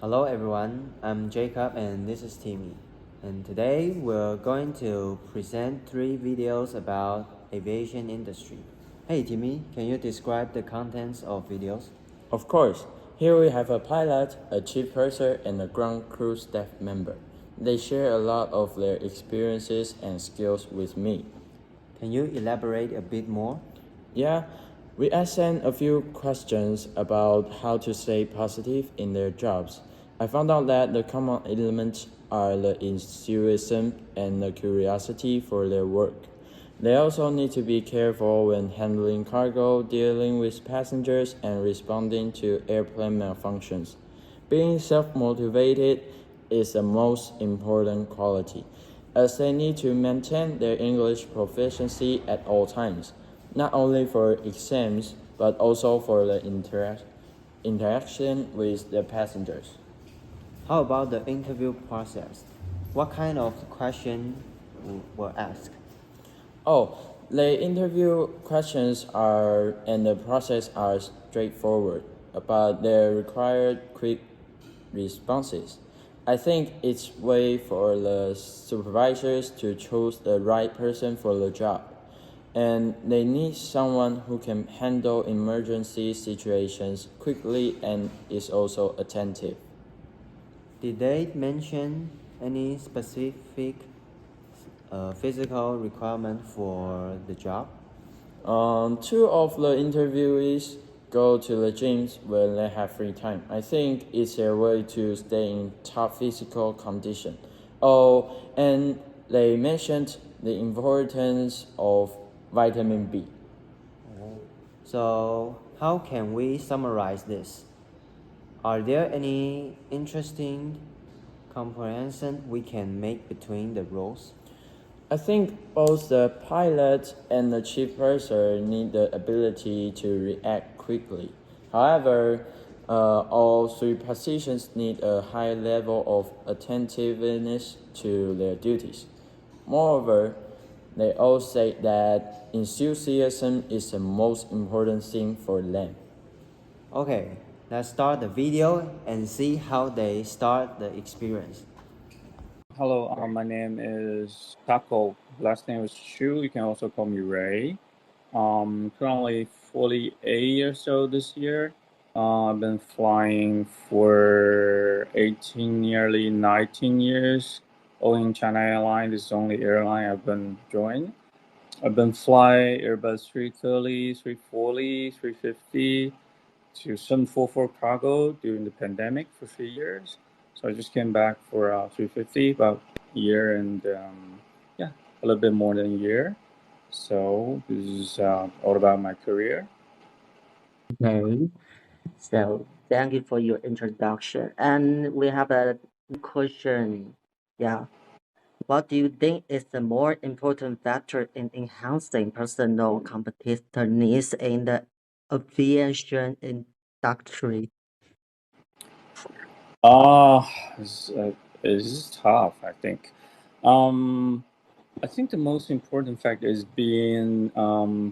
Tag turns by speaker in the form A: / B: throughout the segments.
A: Hello everyone, I'm Jacob and this is Timmy. And today we're going to present 3 videos about aviation industry. Hey Timmy, can you describe the contents of videos?
B: Of course, here we have a pilot, a chief purser, and a ground crew staff member. They share a lot of their experiences and skills with me.
A: Can you elaborate a bit more?
B: Yeah, we asked them a few questions about how to stay positive in their jobs. I found out that the common elements are the enthusiasm and the curiosity for their work. They also need to be careful when handling cargo, dealing with passengers, and responding to airplane malfunctions. Being self motivated is the most important quality, as they need to maintain their English proficiency at all times, not only for exams but also for the interaction with the passengers.
A: How about the interview process? What kind of questions were asked?
B: Oh, the interview questions are and the process are straightforward, but they require quick responses. I think it's way for the supervisors to choose the right person for the job, and they need someone who can handle emergency situations quickly and is also attentive.
A: Did they mention any specific physical requirement for the job?
B: Two of the interviewees go to the gyms when they have free time. I think it's their way to stay in top physical condition. Oh, and they mentioned the importance of vitamin B.
A: So, how can we summarize this? Are there any interesting comparison we can make between the roles?
B: I think both the pilot and the chief purser need the ability to react quickly. However, all 3 positions need a high level of attentiveness to their duties. Moreover, they all say that enthusiasm is the most important thing for them.
A: Okay, let's start the video and see how they start the experience.
C: Hello, my name is Taco. Last name is Chu. You can also call me Ray. Currently 48 years old this year. I've been flying for 18, nearly 19 years. Owning China Airline. This is the only airline I've been joined. I've been flying Airbus 330, 340, 350 to 744 cargo during the pandemic for 3 years. So I just came back for 350, about a year and a little bit more than a year. So this is all about my career.
D: Okay, so thank you for your introduction. And we have a question. Yeah. What do you think is the more important factor in enhancing personal competitiveness in the aviation industry?
C: This, this is tough, I think. I think the most important factor is being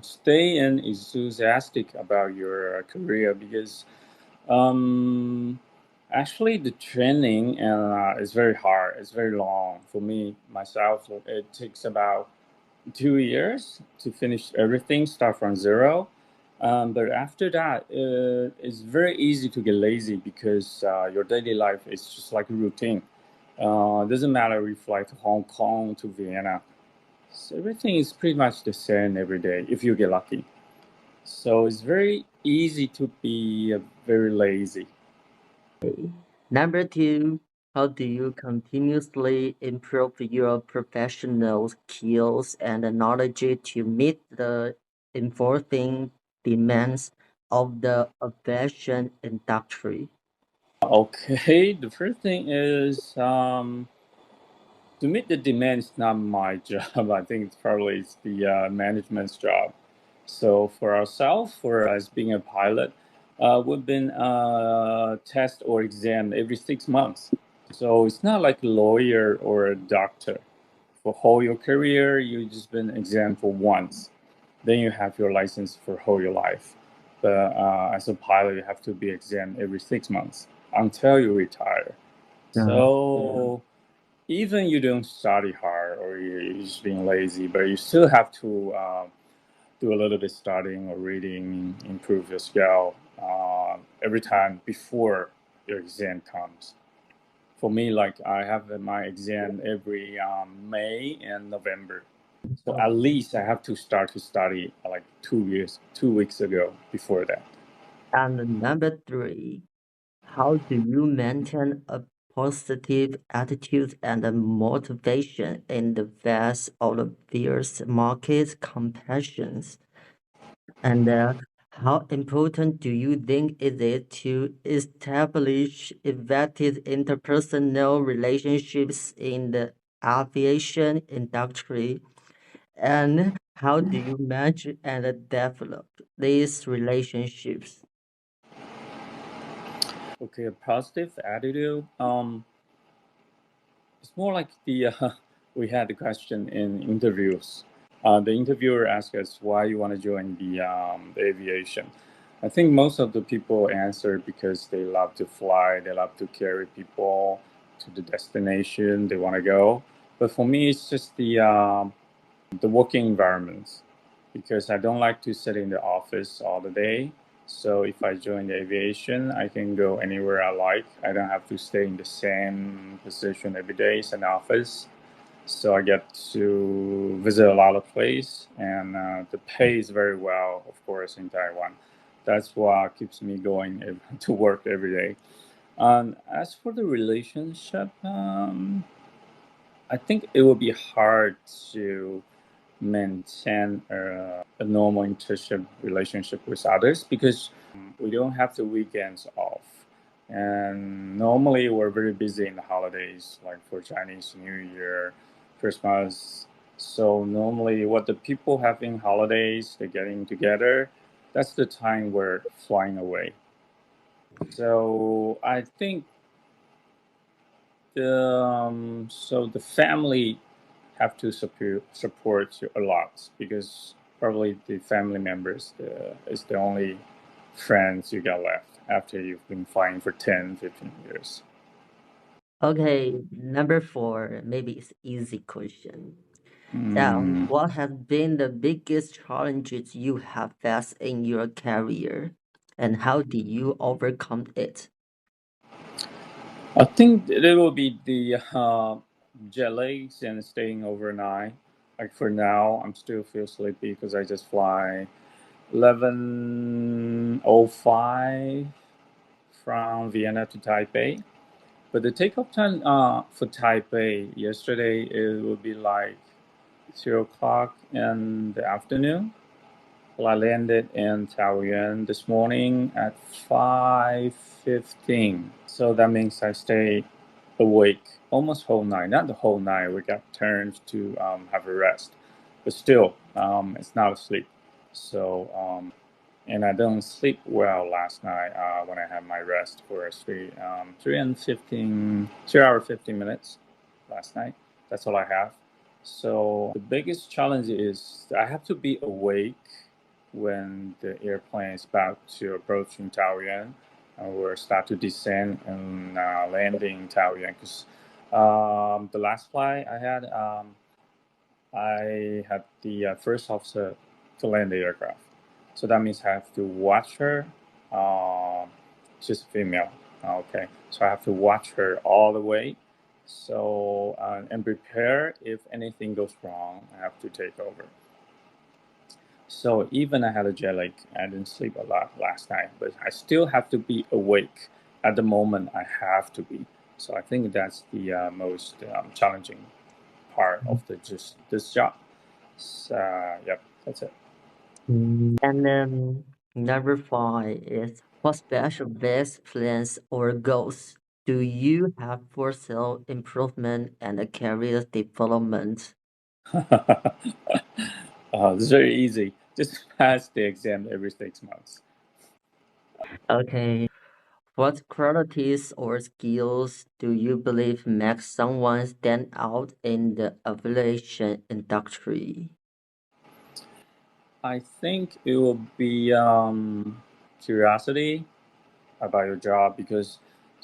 C: staying enthusiastic about your career because actually the training is very hard. It's very long for me myself. It takes about 2 years to finish everything, start from zero. But after that, it's very easy to get lazy because your daily life is just like a routine. Doesn't matter if you fly to Hong Kong, to Vienna. So everything is pretty much the same every day if you get lucky. So it's very easy to be very lazy.
D: Number two, how do you continuously improve your professional skills and knowledge to meet the evolving demands of the aviation industry?
C: Okay, the first thing is to meet the demand is not my job. I think it's probably the management's job. So for ourselves, for us being a pilot, we've been test or exam every 6 months. So it's not like a lawyer or a doctor. For whole your career, you just been examined for once. Then you have your license for whole your life. But as a pilot, you have to be examined every 6 months until you retire. So even you don't study hard or you're just being lazy, but you still have to do a little bit studying or reading, improve your skill every time before your exam comes. For me, like I have my exam every May and November. So at least I have to start to study like 2 weeks ago before that.
D: And number three, how do you maintain a positive attitude and a motivation in the face of the fierce market competitions? And how important do you think is it to establish effective interpersonal relationships in the aviation industry? And how do you manage and develop these relationships?
C: Okay, a positive attitude. It's more like the we had the question in interviews. The interviewer asked us why you want to join the aviation. I think most of the people answer because they love to fly, they love to carry people to the destination they want to go. But for me, it's just the working environment because I don't like to sit in the office all the day. So if I join the aviation, I can go anywhere I like. I don't have to stay in the same position every day. It's an office. So I get to visit a lot of places, and the pay is very well, of course, in Taiwan. That's what keeps me going to work every day. As for the relationship, I think it will be hard to maintain a normal internship relationship with others because we don't have the weekends off. And normally we're very busy in the holidays, like for Chinese New Year, Christmas. So normally what the people have in holidays, they're getting together. That's the time we're flying away. So I think the family have to support you a lot because probably the family members is the only friends you got left after you've been flying for 10, 15 years.
D: Okay, number four, maybe it's easy question.
C: Mm,
D: What has been the biggest challenges you have faced in your career, and how did you overcome it?
C: I think it will be the jet lags and staying overnight. Like for now, I'm still feel sleepy because I just fly 11:05 from Vienna to Taipei. But the takeoff time for Taipei yesterday it would be like 0 o'clock in the afternoon. Well, I landed in Taoyuan this morning at 5:15. So that means I stayed awake almost whole night. Not the whole night. We got turned to have a rest, but still, it's not asleep. So and I don't sleep well last night when I had my rest for 3 hour 15 minutes last night. That's all I have. So the biggest challenge is I have to be awake when the airplane is about to approach in Taoyuan or start to descend and landing in Taoyuan because the last flight I had the first officer to land the aircraft. So that means I have to watch her. She's a female. Okay. So I have to watch her all the way. So, and prepare if anything goes wrong, I have to take over. So even I had a jet lag, I didn't sleep a lot last night, but I still have to be awake at the moment. I have to be. So I think that's the most challenging part of the just this job. So, yep, that's it.
D: And then number five is what special best plans or goals do you have for self improvement and career development?
C: It's very easy. Just pass the exam every 6 months.
D: Okay, what qualities or skills do you believe make someone stand out in the aviation industry?
C: I think it will be curiosity about your job because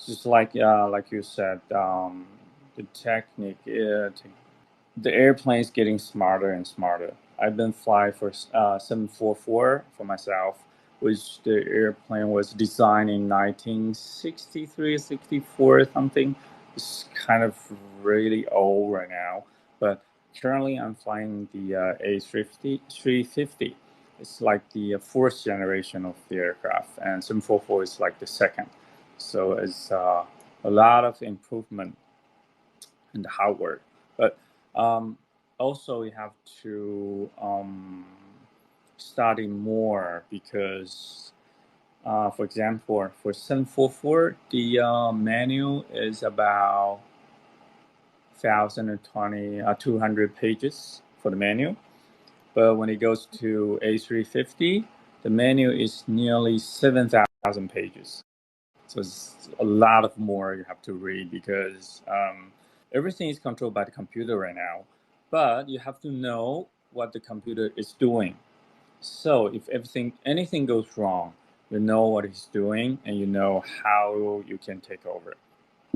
C: just like you said, the technique, the airplane's getting smarter and smarter. I've been flying for 744 for myself, which the airplane was designed in 1963, 64, something. It's kind of really old right now, but currently I'm flying the A350. It's like the fourth generation of the aircraft, and 744 is like the second. So it's a lot of improvement in the hardware. But also you have to study more because, for example, for 744, the manual is about 1,020, 200 pages for the manual. But when it goes to A350, the manual is nearly 7,000 pages. So it's a lot of more you have to read because everything is controlled by the computer right now. But you have to know what the computer is doing. So if anything goes wrong, you know what it's doing and you know how you can take over.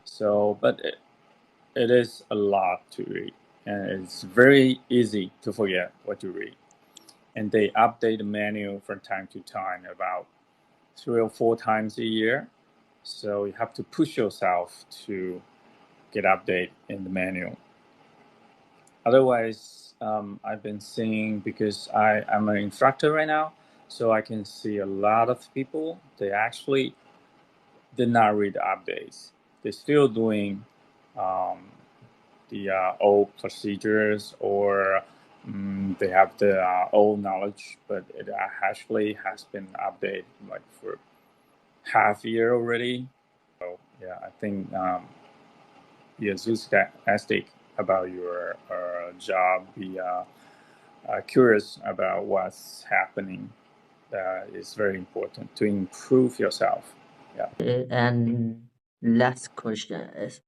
C: So, but it is a lot to read, and it's very easy to forget what you read. And they update the manual from time to time, about 3 or 4 times a year. So you have to push yourself to get update in the manual. Otherwise, I've been seeing, because I'm an instructor right now, so I can see a lot of people, they actually did not read the updates. They're still doing the old procedures, or they have the old knowledge, but it actually has been updated like for half year already. So yeah, I think be enthusiastic about your job. Be curious about what's happening. That is very important to improve yourself. Yeah.
D: And last question is,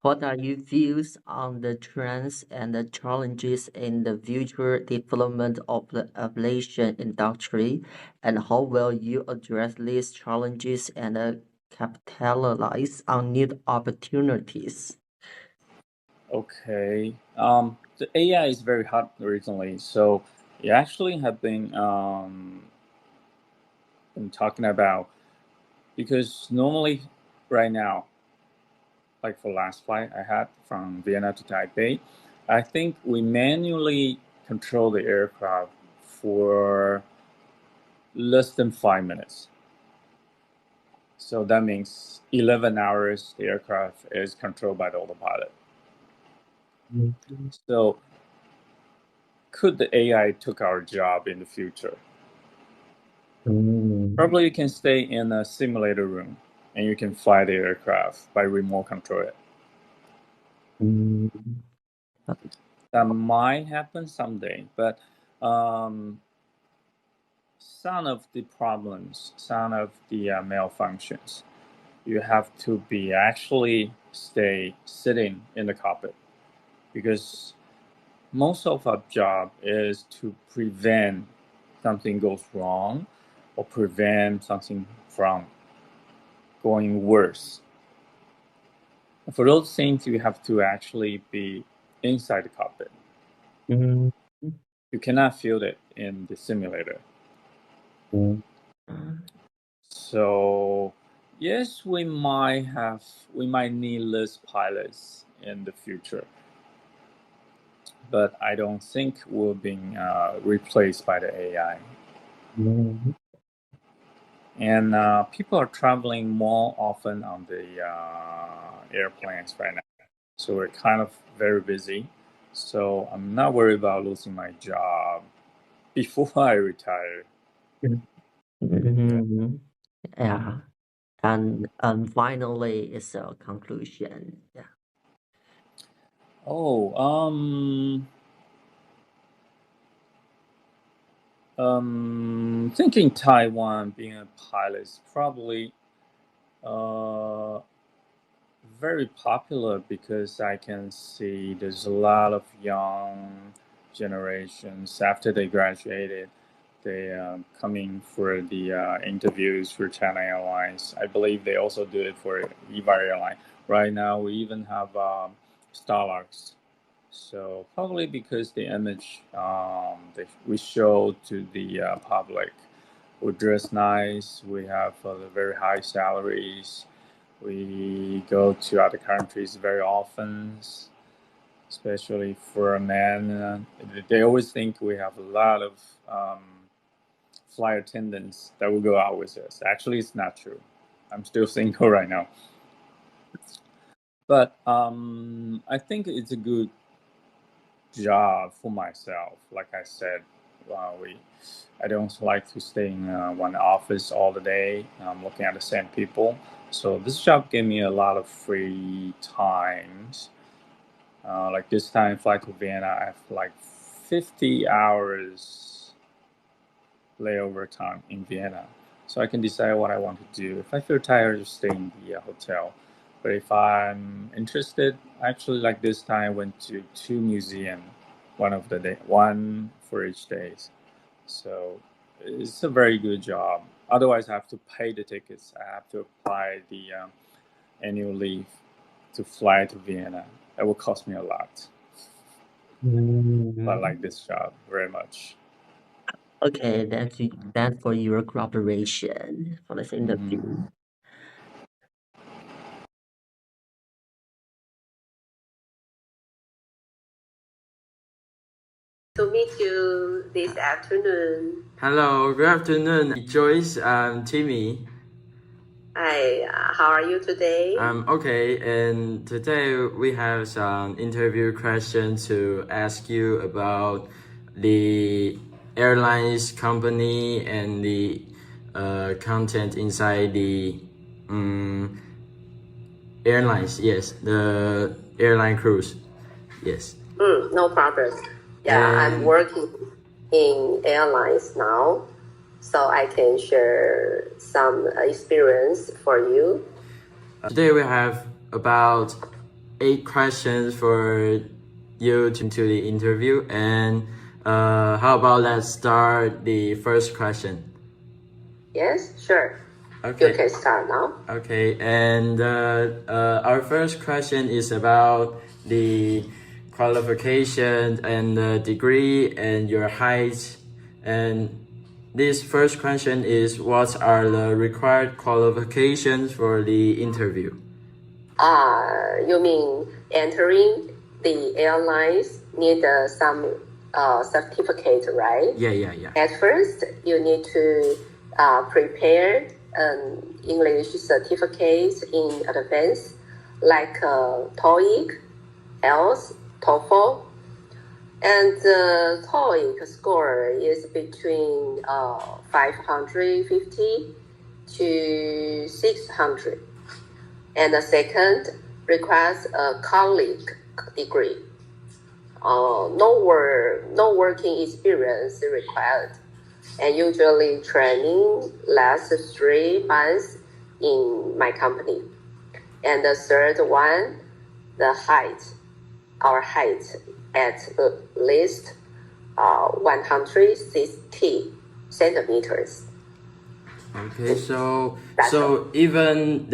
D: what are your views on the trends and the challenges in the future development of the aviation industry, and how will you address these challenges and capitalize on new opportunities?
C: Okay. The AI is very hot recently, so you actually have been talking about, because normally right now, like for last flight I had from Vienna to Taipei, I think we manually control the aircraft for less than 5 minutes. So that means 11 hours the aircraft is controlled by the autopilot. So could the AI took our job in the future? Probably you can stay in a simulator room and you can fly the aircraft by remote control it. That might happen someday, but some of the problems, some of the malfunctions, you have to be actually stay sitting in the cockpit, because most of our job is to prevent something goes wrong or prevent something from going worse. For those things, you have to actually be inside the cockpit.
D: Mm.
C: You cannot feel it in the simulator. So yes, we might need less pilots in the future, but I don't think we're being replaced by the AI. And people are traveling more often on the airplanes right now, so we're kind of very busy. So I'm not worried about losing my job before I retire.
D: Mhm. Yeah. And finally, it's a conclusion. Yeah.
C: Oh, thinking Taiwan being a pilot is probably uh, very popular, because I can see there's a lot of young generations after they graduated. they coming for the interviews for China Airlines. I believe they also do it for Eva Airline. Right now, we even have Starlux. So probably because the image we show to the public, we dress nice, we have very high salaries, we go to other countries very often, especially for a man. They always think we have a lot of flight attendants that will go out with us. Actually, it's not true. I'm still single right now. But I think it's a good job for myself. Like I said, I don't like to stay in one office all the day, looking at the same people. So this job gave me a lot of free times. Like this time, flight to Vienna, I have like 50 hours layover time in Vienna. So I can decide what I want to do. If I feel tired, just stay in the hotel. But if I'm interested, actually, like this time, I went to 2 museums, one for each day. So it's a very good job. Otherwise, I have to pay the tickets. I have to apply the annual leave to fly to Vienna. That will cost me a lot. But I like this job very much.
D: Okay, that's for your cooperation for this interview.
E: To meet you this afternoon.
B: Hello, good afternoon, Joyce and Timmy.
E: Hi, how are you today?
B: I'm okay, and today we have some interview questions to ask you about the airlines company and the content inside the airlines. Yes, the airline cruise. Yes.
E: No problem. Yeah, I'm working in airlines now, so I can share some experience for you.
B: Today we have about 8 questions for you to the interview, and how about let's start the first question?
E: Yes, sure.
B: Okay.
E: You can start now.
B: Okay, and our first question is about the qualification and the degree and your height. And this first question is, what are the required qualifications for the interview?
E: You mean entering the airlines need some certificate, right?
B: Yeah.
E: At first, you need to prepare an English certificate in advance, like TOEIC, IELTS, TOEFL. And the TOEIC score is between 550 to 600. And the second requires a college degree. No working experience required, and usually training lasts 3 months in my company. And the third one, our height at least 160 centimeters.
B: Okay, so even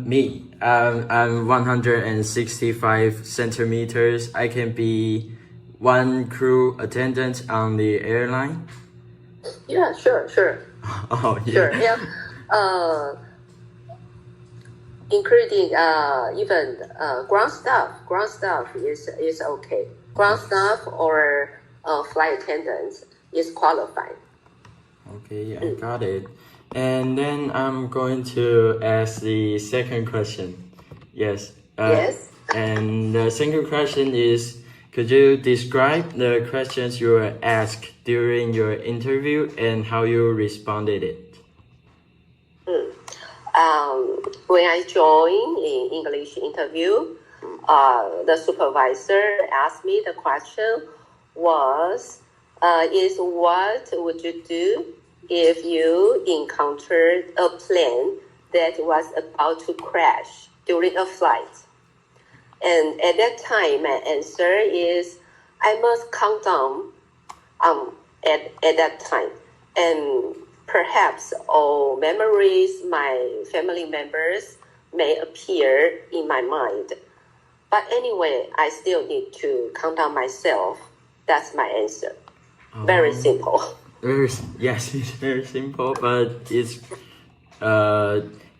B: me, I'm 165 centimeters. I can be one crew attendant on the airline.
E: Yeah, sure.
B: Oh yeah.
E: Sure, yeah. Including even ground staff. Ground staff is okay. Ground staff or flight attendants is qualified.
B: Okay, I got it. And then I'm going to ask the second question. Yes.
E: Yes.
B: And the second question is, could you describe the questions you were asked during your interview and how you responded it?
E: When I joined in English interview, the supervisor asked me the question was, is what would you do if you encountered a plane that was about to crash during a flight? And at that time, my answer is, I must count down at that time. and perhaps all memories my family members may appear in my mind. But anyway, I still need to calm down myself. That's my answer. Very simple.
B: Yes, it's very simple, but it's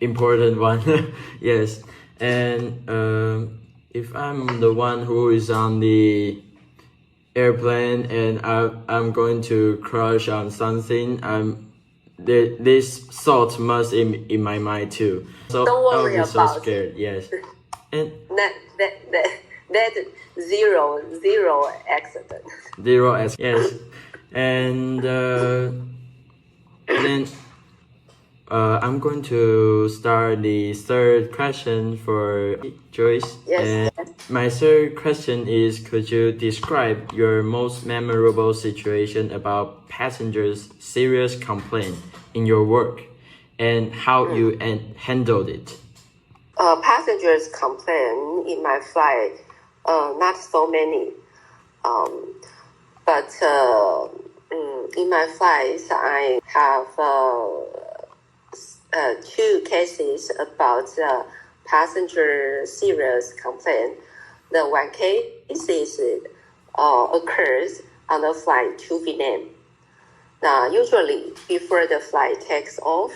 B: important one. Yes, and if I'm the one who is on the airplane and I'm going to crash on something, this thought must in my mind too. So
E: Don't
B: I'll
E: worry
B: be so
E: about
B: scared. Yes, and
E: that zero accident.
B: zero as yes, and then I'm going to start the third question for Joyce.
E: Yes.
B: And my third question is, could you describe your most memorable situation about passengers' serious complaint in your work and how you handled it?
E: Passengers complain in my flight, not so many. But in my flights, I have two cases about passenger serious complaint. The one case is occurs on the flight to Vietnam. Usually, before the flight takes off,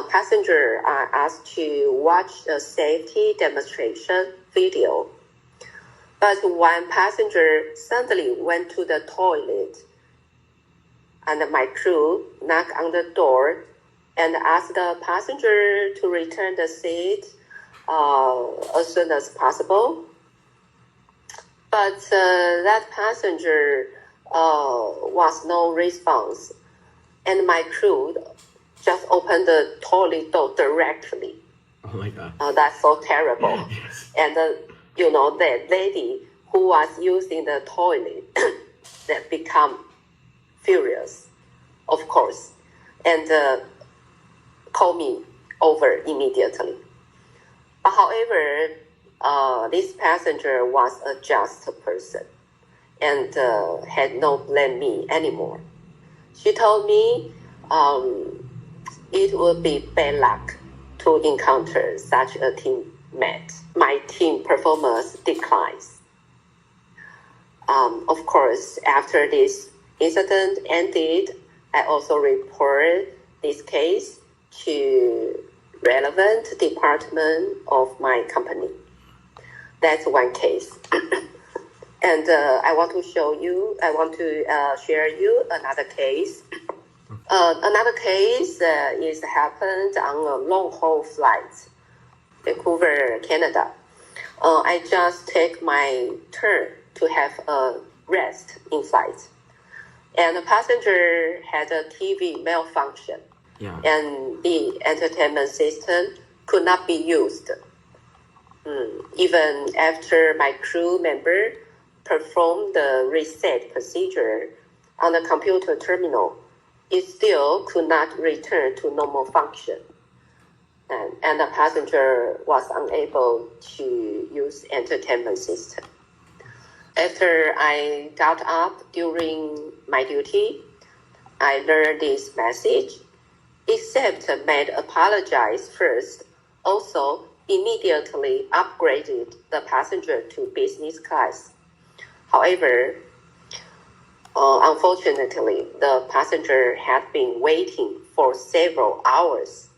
E: passengers are asked to watch a safety demonstration video. But one passenger suddenly went to the toilet, and my crew knocked on the door and asked the passenger to return the seat as soon as possible. But that passenger was no response, and my crew just opened the toilet door directly.
B: Oh my God.
E: That's so terrible.
B: Yes.
E: And that lady who was using the toilet that become furious, of course, and called me over immediately. But however, this passenger was a just person and had no blame me anymore. She told me it would be bad luck to encounter such a teammate. My team performance declines. Of course, after this incident ended, I also reported this case to relevant department of my company. That's one case. And I want to share you another case. Another case is happened on a long-haul flight, Vancouver, Canada. I just take my turn to have a rest in flight. And the passenger had a TV malfunction.
B: Yeah.
E: And the entertainment system could not be used. Even after my crew member performed the reset procedure on the computer terminal, it still could not return to normal function. And the passenger was unable to use entertainment system. After I got up during my duty, I learned this message, except made apologize first, also immediately upgraded the passenger to business class. However, unfortunately, the passenger had been waiting for several hours.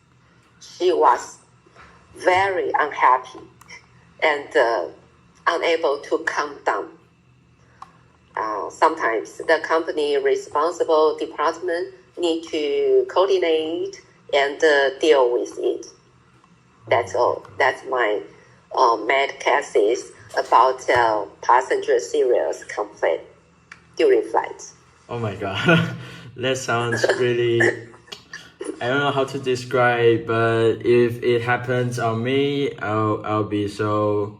E: She was very unhappy and unable to calm down. Sometimes the company responsible department need to coordinate and deal with it. That's all. That's my mad cases about passenger serious complaint during flights.
B: Oh my God. That sounds really, I don't know how to describe, but if it happens on me, I'll be so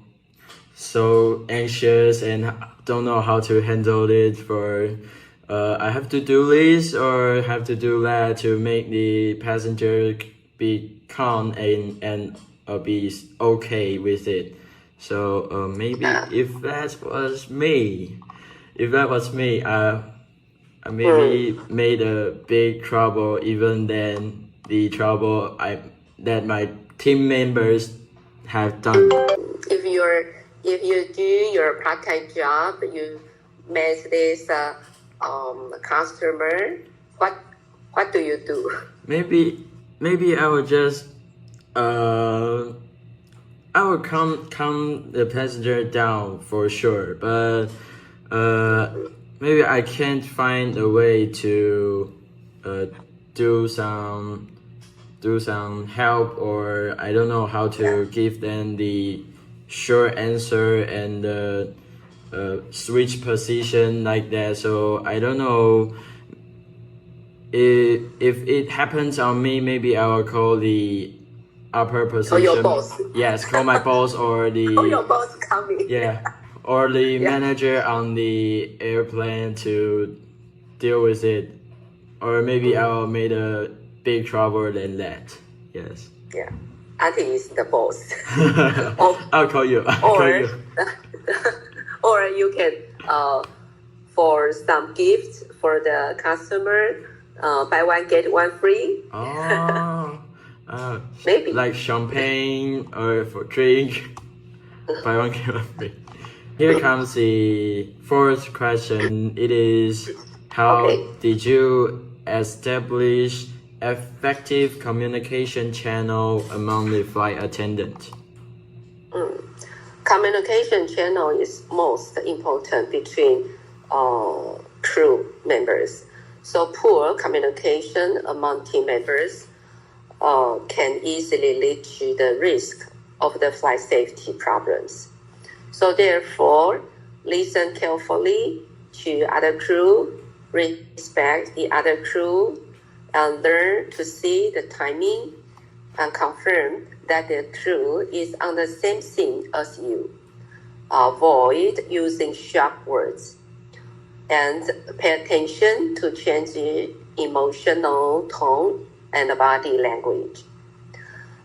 B: anxious and don't know how to handle it. For I have to do this or have to do that to make the passenger be calm and be okay with it. So maybe if that was me, maybe made a big trouble even than the trouble that my team members have done.
E: If you do your part-time job, you met this customer, what do you do?
B: Maybe I would just I would calm the passenger down for sure, but maybe I can't find a way to do some help, or I don't know how to give them the short answer and switch position like that. So I don't know if it happens on me. Maybe I will call the upper position.
E: Or your boss.
B: Yes, call my boss or the
E: Oh, your boss coming.
B: yeah, or the manager on the airplane to deal with it, or maybe I'll make a big trouble than that. Yes.
E: Yeah, I think it's the boss.
B: I'll call you. I'll call you.
E: Or you can for some gifts for the customer, buy one get one free.
B: Oh.
E: Maybe
B: like champagne or for drink. Buy one get one free. Here comes the fourth question. It is, how did you establish effective communication channel among the flight attendant?
E: Communication channel is most important between crew members. So poor communication among team members can easily lead to the risk of the flight safety problems. So therefore, listen carefully to other crew, respect the other crew, and learn to see the timing and confirm that the crew is on the same scene as you. Avoid using sharp words and pay attention to changing emotional tone and body language.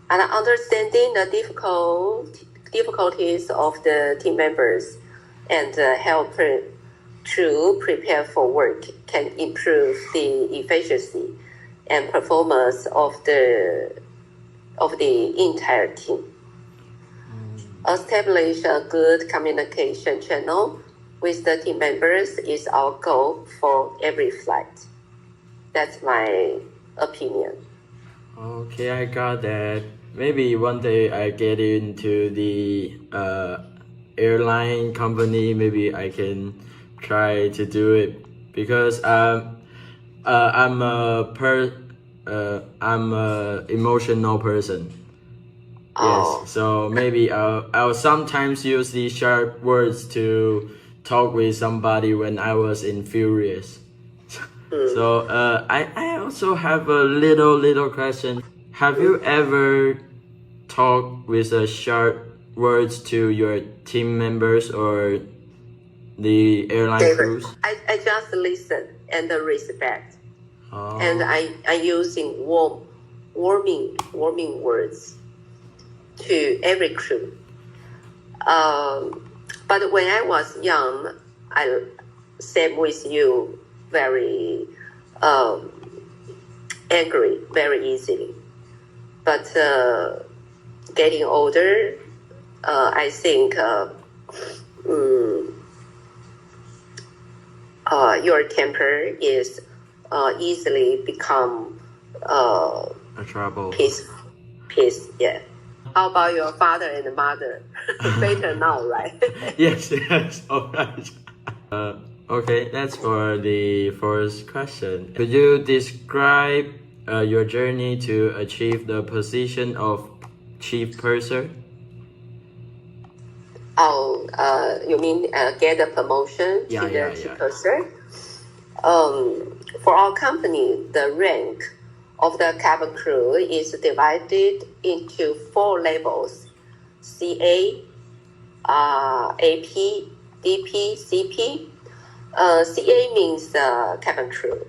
E: And understanding the difficulties of the team members and help crew prepare for work can improve the efficiency and performance of the entire team. Establish a good communication channel with the team members is our goal for every flight. That's my opinion.
B: Okay, I got that. Maybe one day I get into the airline company. Maybe I can try to do it, because I'm a emotional person. Yes, so maybe I'll sometimes use these sharp words to talk with somebody when I was infurious. So I also have a little question. Have you ever talked with sharp words to your team members or the airline crews?
E: I just listen and respect.
B: Oh.
E: And I using warming words to every crew. But when I was young, I same with you, very angry very easily. But getting older, I think your temper is easily become
B: a trouble.
E: Peace, yeah. How about your father and mother? Better now, right?
B: Yes, all right. Okay, that's for the first question. Could you describe your journey to achieve the position of chief purser?
E: Oh, you mean get a promotion to the chief purser? For our company, the rank of the cabin crew is divided into 4 levels: CA, AP, DP, CP. CA means cabin crew.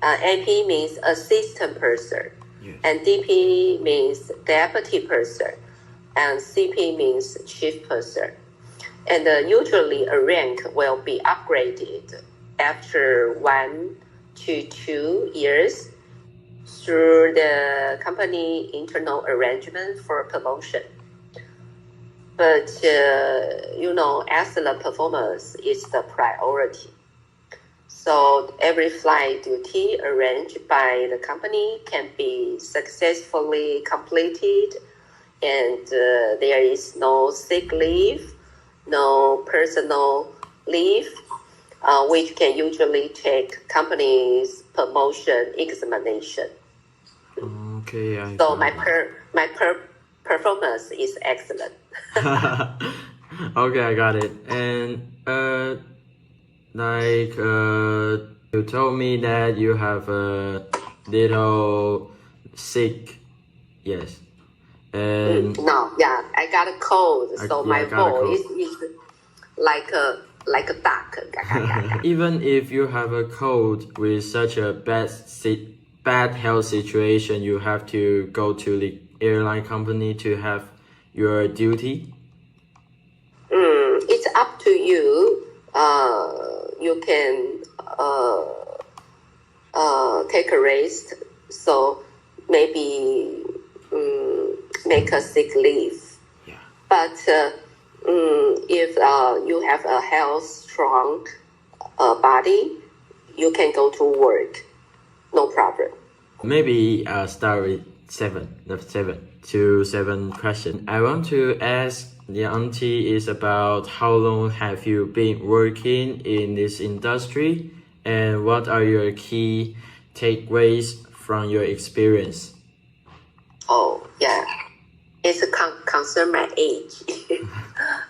E: AP means assistant purser. Yes. And DP means deputy purser. And CP means chief purser. And usually a rank will be upgraded after 1 to 2 years through the company internal arrangement for promotion. But, as the performance is the priority. So every flight duty arranged by the company can be successfully completed, and there is no sick leave, no personal leave, which can usually take company's promotion examination.
B: Okay,
E: So my performance is excellent.
B: Okay, I got it. And you told me that you have a little sick, yes. And
E: I got a cold, so my voice is like a duck.
B: even if you have a cold with such a bad health situation, you have to go to the airline company to have your duty?
E: It's up to you. You can take a rest, so maybe make a sick leave.
B: Yeah.
E: But if you have a strong body, you can go to work, no problem.
B: Maybe I'll start with the 7 question. I want to ask the auntie is about how long have you been working in this industry, and what are your key takeaways from your experience?
E: Oh, yeah. It's concern my age.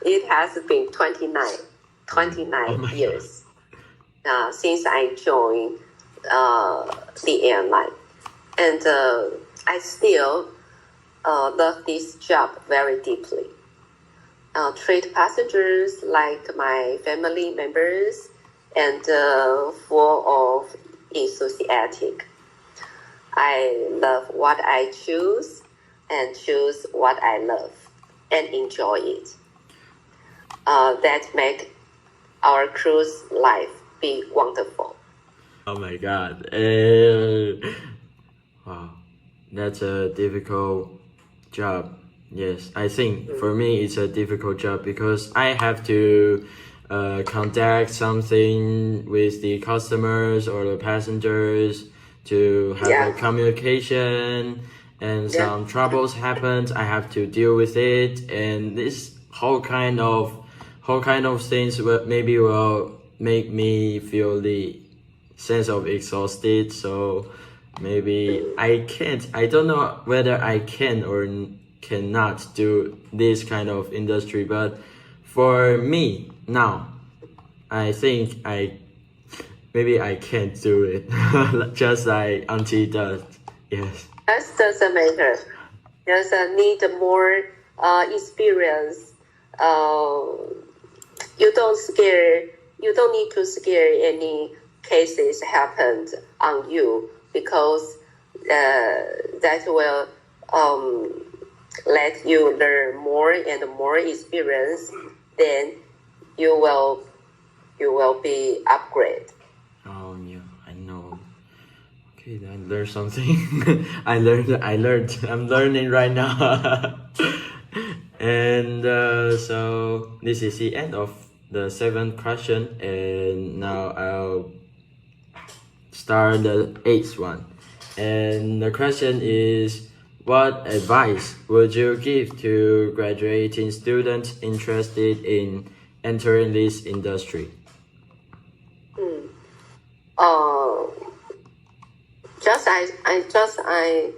E: It has been 29 years since I joined the airline. And I still love this job very deeply. Treat passengers like my family members and full of enthusiastic. I love what I choose and choose what I love and enjoy it. That make our cruise life be wonderful.
B: Oh my God. Wow, that's a difficult job. Yes, I think for me it's a difficult job because I have to contact something with the customers or the passengers to have a communication, and some troubles happened. I have to deal with it, and this whole kind of things will make me feel the sense of exhausted. So maybe I don't know whether I can or cannot do this kind of industry, but for me now, I think maybe I can't do it. Just like auntie does. Yes.
E: That doesn't matter. Just need more experience. You don't need to scare any cases happened on you, because that will let you learn more and more experience. Then you will be upgraded.
B: Oh yeah, I know. Okay, I learned something. I learned. I'm learning right now. And so this is the end of the 7th question, and now I'll start the 8th one. And the question is, what advice would you give to graduating students interested in entering this industry?
E: I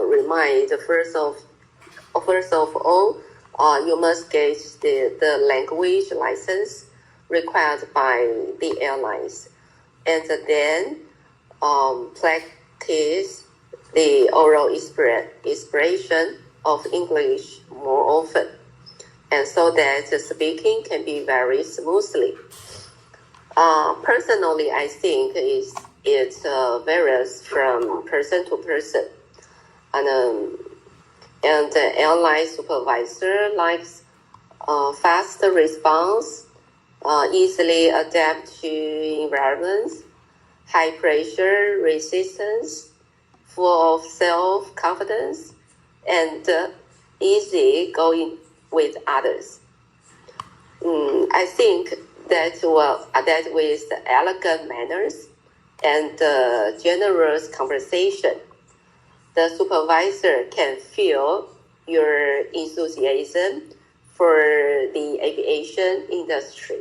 E: remind first of all, you must get the language license required by the airlines, and then practice the oral expression of English more often, and so that the speaking can be very smoothly. Personally, I think it varies from person to person, and the airline supervisor likes fast response easily adapt to environments, high pressure resistance, full of self-confidence, and easy going with others. I think that with elegant manners and generous conversation, the supervisor can feel your enthusiasm for the aviation industry.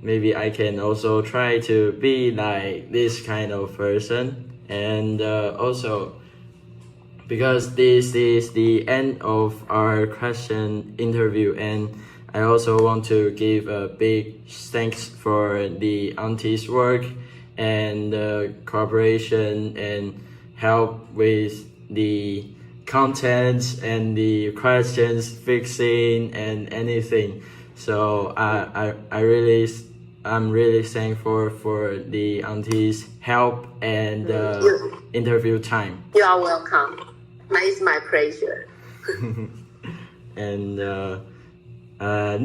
B: Maybe I can also try to be like this kind of person. And also, because this is the end of our question interview, and I also want to give a big thanks for the auntie's work and cooperation and help with the contents and the questions fixing and anything. So I'm really thankful for the auntie's help and interview time.
E: You are welcome. It's my pleasure.
B: And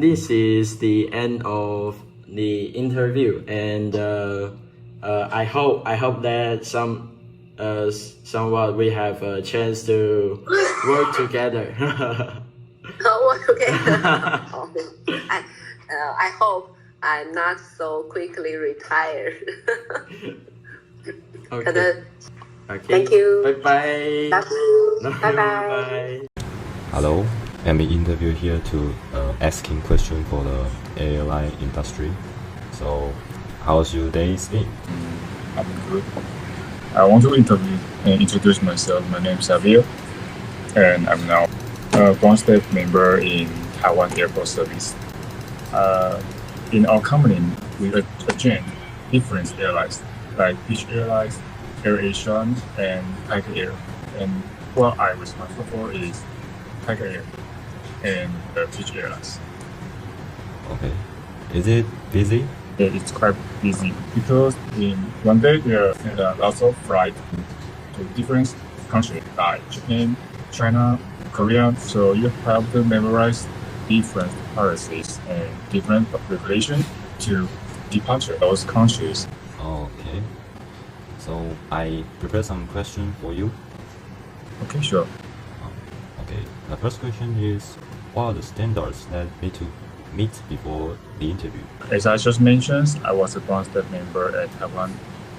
B: this is the end of the interview, and I hope that somewhat we have a chance to work together.
E: Work together. I hope I'm not so quickly retired.
B: Okay.
E: Thank you.
B: Bye bye.
E: Love you. Bye bye.
F: Hello, I'm interview here to asking question for the airline industry. So, how's your days been?
G: I'm good. I want to introduce myself. My name is Xavier, and I'm now a ground staff member in Taiwan Airport Service. In our company, we attend different airlines like Beach Airlines, AirAsia, and Tiger Air. And what I'm responsible for is Tiger Air and Beach Airlines.
F: Okay. Is it busy?
G: It's quite busy because in one day there are lots of flights to different countries like Japan, China, Korea. So you have to memorize different policies and different regulations to departure those countries.
F: Okay. So I prepare some question for you.
G: Okay, sure.
F: Okay. The first question is, what are the standards that need to meet before the interview?
G: As I just mentioned, I was a ground staff member at Taiwan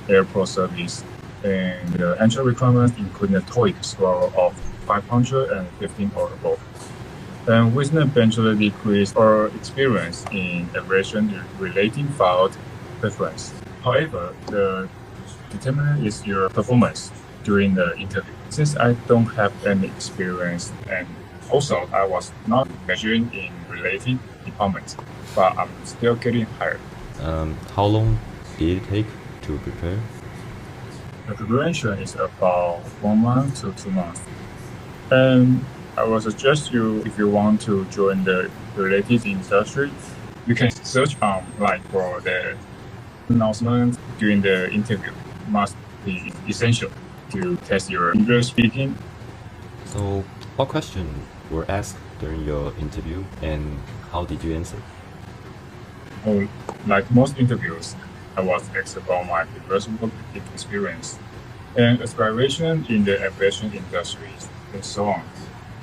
G: Airport Service, and the entry requirements include a TOEIC score of 515 or above. And with a bachelor degree or experience in aviation-related field preference. However, the determinant is your performance during the interview. Since I don't have any experience, and also I was not measuring in related departments, but I'm still getting hired.
F: How long did it take to prepare?
G: The preparation is about 1 month to 2 months. And I will suggest you, if you want to join the related industry, you can search like for the announcement during the interview. Must be essential to test your English speaking.
F: So, what questions were asked during your interview, and how did you answer?
G: Like most interviews, I was asked about my previous work experience and aspiration in the aviation industry, and so on.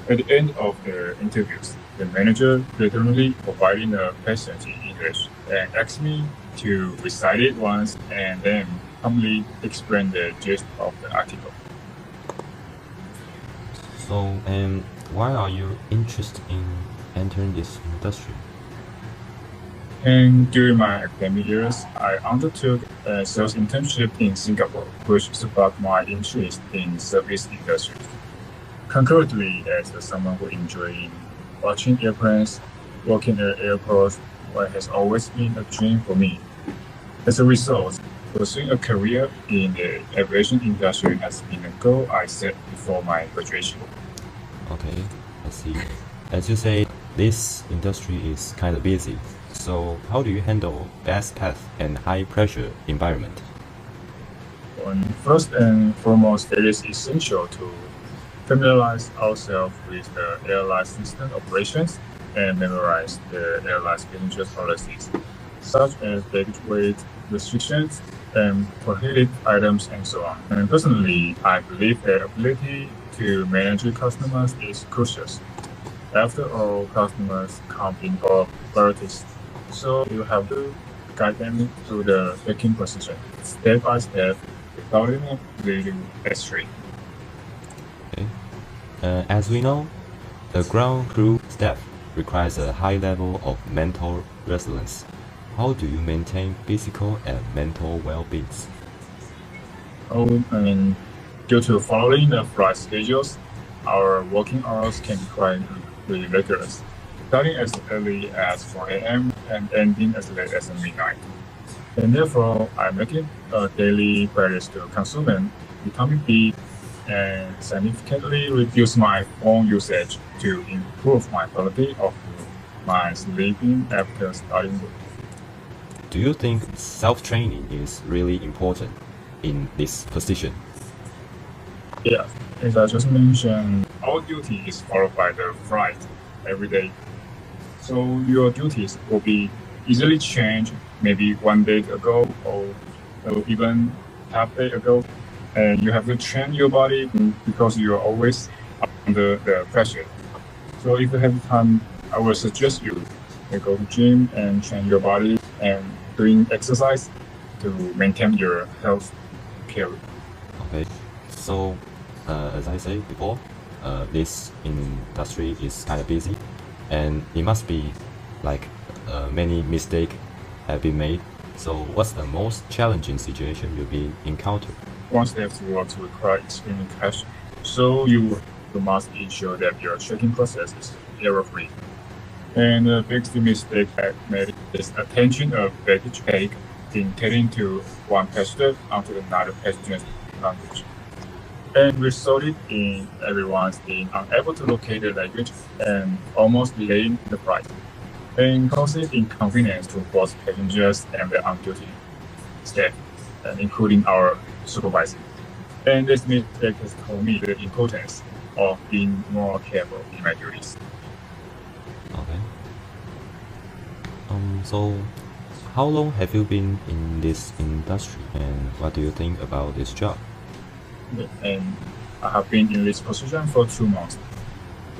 G: At the end of the interviews, the manager literally provided a passage in English and asked me to recite it once and then calmly explain the gist of the article.
F: So, why are you interested in entering this industry?
G: And during my academic years, I undertook a sales internship in Singapore, which sparked my interest in service industry. Concurrently, as someone who enjoys watching airplanes, working at airports, what has always been a dream for me. As a result, pursuing a career in the aviation industry has been a goal I set before my graduation.
F: Okay, I see. As you say, this industry is kind of busy. So, how do you handle fast path and high pressure environment?
G: First and foremost, it is essential to familiarize ourselves with the airline system operations and memorize the airline's passengers policies, such as baggage weight restrictions and prohibited items and so on. And personally, I believe the ability to manage your customers is crucial. After all, customers come in all varieties, so you have to guide them to the picking position, step by step, without them leading astray.
F: Okay. As we know, the ground crew staff requires a high level of mental resilience. How do you maintain physical and mental well-being?
G: Due to following the flight schedules, our working hours can be quite rigorous, starting as early as 4 a.m. and ending as late as midnight. And therefore, I make it a daily practice to consume vitamin B and significantly reduce my phone usage to improve my quality of my sleeping after starting work.
F: Do you think self-training is really important in this position?
G: Yeah, as I just mentioned, our duty is followed by the flight every day. So your duties will be easily changed maybe 1 day ago or even half day ago. And you have to train your body because you are always under the pressure. So if you have time, I would suggest you go to gym and train your body and doing exercise to maintain your health care.
F: Okay, so as I said before, this industry is kind of busy, and it must be like many mistakes have been made. So what's the most challenging situation you've been encountered?
G: Once they have to work to require extreme cash, so you must ensure that your checking process is error-free. And the biggest mistake I made is attention of baggage tag in telling to one passenger onto another passenger's luggage, and resulted in everyone being unable to locate their luggage and almost delaying the flight, and causing inconvenience to both passengers and the on-duty staff, including our supervisor. And this mistake has taught me the importance of being more careful in my duties.
F: Okay. So how long have you been in this industry, and what do you think about this job?
G: And I have been in this position for 2 months,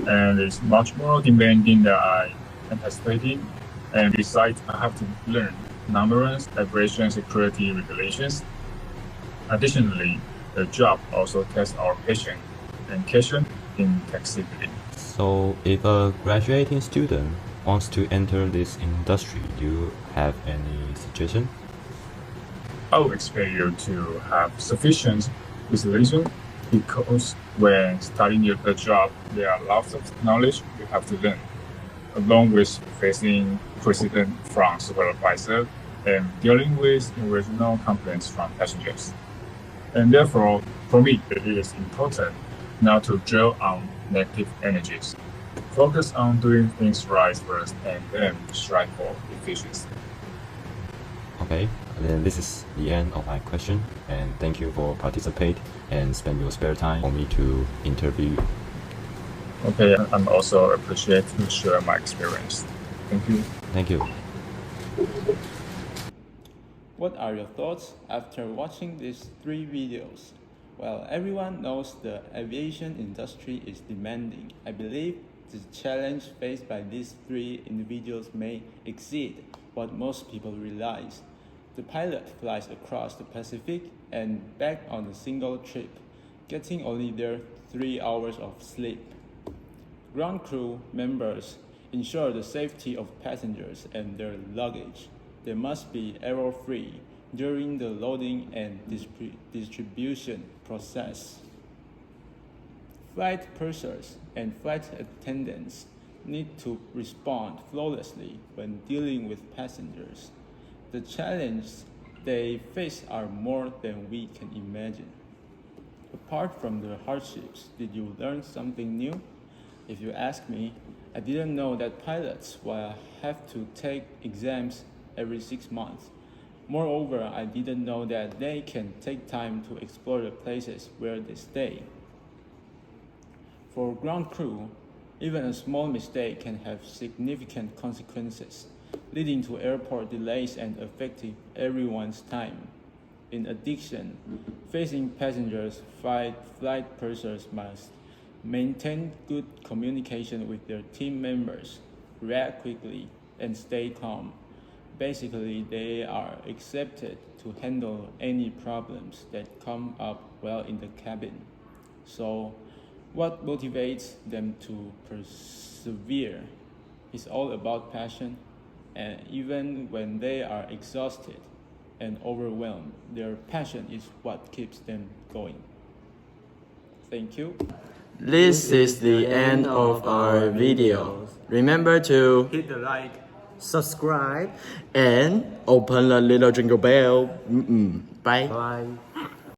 G: and it's much more demanding than I anticipated. And besides, I have to learn numerous aviation security regulations. Additionally, the job also tests our patience and caution in taxiing.
F: So if a graduating student wants to enter this industry, do you have any suggestion?
G: I would expect you to have sufficient resolution because when starting the job, there are lots of knowledge you have to learn, along with facing criticism from supervisor and dealing with original complaints from passengers. And therefore, for me, it is important not to dwell on negative energies. Focus on doing things right first and then strive for efficiency.
F: Okay, and then this is the end of my question, and thank you for participate and spend your spare time for me to interview you.
G: Okay, I'm also appreciate to share my experience. Thank you.
F: Thank you.
H: What are your thoughts after watching these 3 videos? Well, everyone knows the aviation industry is demanding. I believe the challenge faced by these 3 individuals may exceed what most people realize. The pilot flies across the Pacific and back on a single trip, getting only their 3 hours of sleep. Ground crew members ensure the safety of passengers and their luggage. They must be error-free during the loading and distribution process. Flight pursers and flight attendants need to respond flawlessly when dealing with passengers. The challenges they face are more than we can imagine. Apart from the hardships, did you learn something new? If you ask me, I didn't know that pilots will have to take exams every 6 months. Moreover, I didn't know that they can take time to explore the places where they stay. For ground crew, Even a small mistake can have significant consequences, leading to airport delays and affecting everyone's time. In addition, facing passengers, flight pursers must maintain good communication with their team members, react quickly, and stay calm. Basically, they are accepted to handle any problems that come up while in the cabin. So, what motivates them to persevere? It's all about passion, and even when they are exhausted and overwhelmed, their passion is what keeps them going. Thank you.
B: This is the end of our video. Remember to
H: Hit the like.
A: Subscribe.
B: and open the little jingle bell. Bye.
A: Bye.